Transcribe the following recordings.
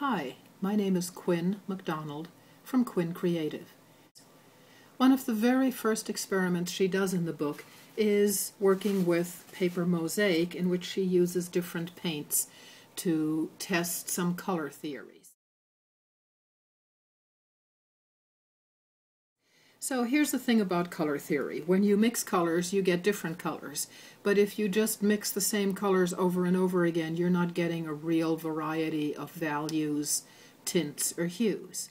Hi, my name is Quinn MacDonald from Quinn Creative. One of the very first experiments she does in the book is working with paper Mosaic, in which she uses different paints to test some color theories. So here's the thing about color theory. When you mix colors, you get different colors. But if you just mix the same colors over and over again, you're not getting a real variety of values, tints, or hues.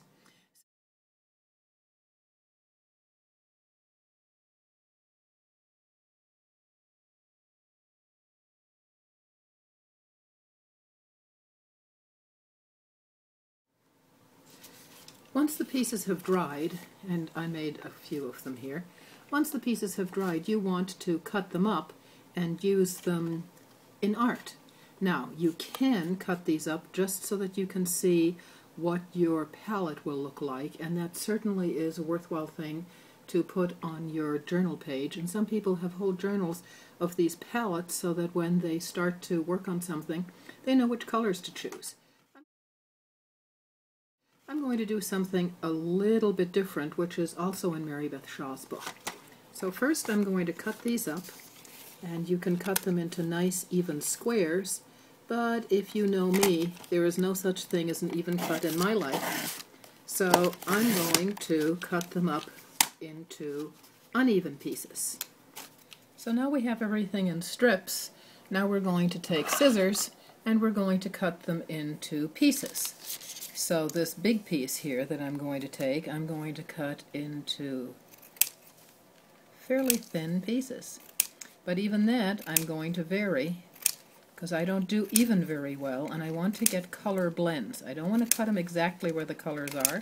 Once the pieces have dried, and I made a few of them here, once the pieces have dried, you want to cut them up and use them in art. Now, you can cut these up just so that you can see what your palette will look like, and that certainly is a worthwhile thing to put on your journal page. And some people have whole journals of these palettes so that when they start to work on something, they know which colors to choose. I'm going to do something a little bit different, which is also in Mary Beth Shaw's book. So first I'm going to cut these up, and you can cut them into nice even squares, but if you know me, there is no such thing as an even cut in my life. So I'm going to cut them up into uneven pieces. So now we have everything in strips. Now we're going to take scissors and we're going to cut them into pieces. So this big piece here that I'm going to take, I'm going to cut into fairly thin pieces. But even that I'm going to vary, because I don't do even very well, and I want to get color blends. I don't want to cut them exactly where the colors are.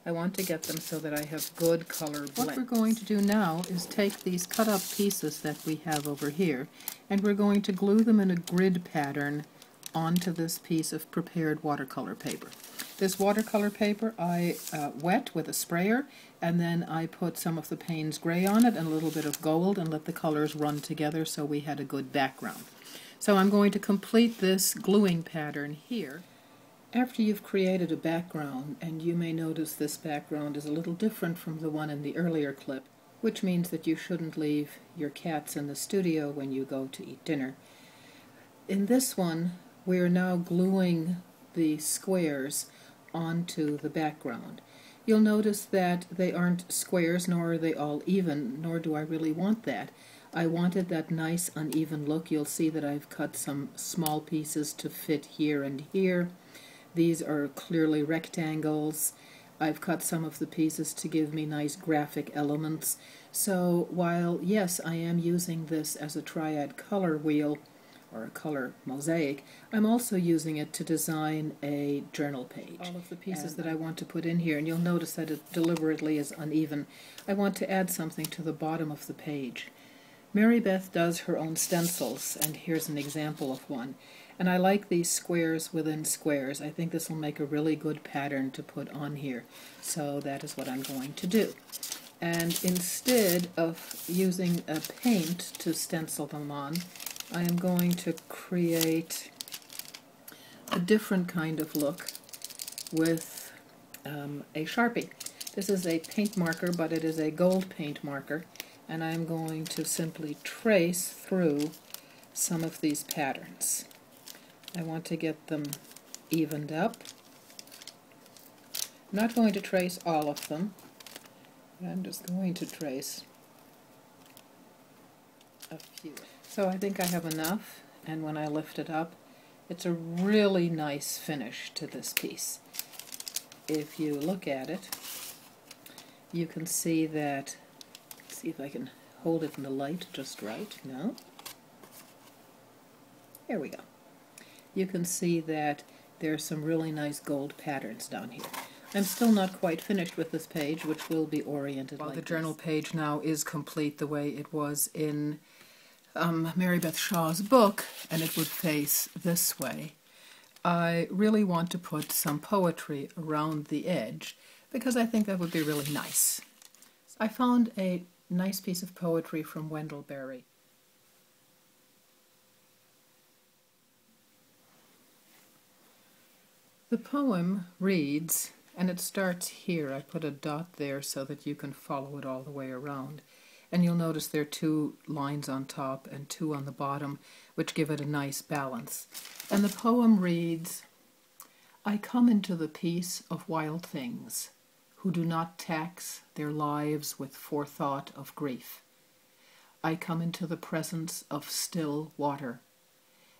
I want to get them so that I have good color blends. What we're going to do now is take these cut up pieces that we have over here, and we're going to glue them in a grid pattern onto this piece of prepared watercolor paper. This watercolor paper I wet with a sprayer, and then I put some of the Payne's gray on it and a little bit of gold and let the colors run together so we had a good background. So I'm going to complete this gluing pattern here. After you've created a background, and you may notice this background is a little different from the one in the earlier clip, which means that you shouldn't leave your cats in the studio when you go to eat dinner. In this one, we're now gluing the squares onto the background. You'll notice that they aren't squares, nor are they all even, nor do I really want that. I wanted that nice uneven look. You'll see that I've cut some small pieces to fit here and here. These are clearly rectangles. I've cut some of the pieces to give me nice graphic elements. So while, yes, I am using this as a triad color wheel, or a color mosaic, I'm also using it to design a journal page. All of the pieces that I want to put in here, and you'll notice that it deliberately is uneven. I want to add something to the bottom of the page. Mary Beth does her own stencils, and here's an example of one. And I like these squares within squares. I think this will make a really good pattern to put on here. So that is what I'm going to do. And instead of using a paint to stencil them on, I am going to create a different kind of look with a Sharpie. This is a paint marker, but it is a gold paint marker, and I'm going to simply trace through some of these patterns. I want to get them evened up. I'm not going to trace all of them. I'm just going to trace a few. So I think I have enough, and when I lift it up, it's a really nice finish to this piece. If you look at it, you can see that, let's see if I can hold it in the light just right. No? There we go. You can see that there's some really nice gold patterns down here. I'm still not quite finished with this page, which will be oriented like this. The journal page now is complete the way it was in Mary Beth Shaw's book, and it would face this way. I really want to put some poetry around the edge because I think that would be really nice. I found a nice piece of poetry from Wendell Berry. The poem reads, and it starts here. I put a dot there so that you can follow it all the way around. And you'll notice there are 2 lines on top and 2 on the bottom, which give it a nice balance. And the poem reads, I come into the peace of wild things, who do not tax their lives with forethought of grief. I come into the presence of still water,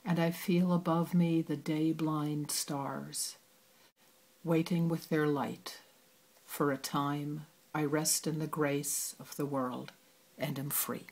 and I feel above me the day-blind stars, waiting with their light. For a time I rest in the grace of the world and am free.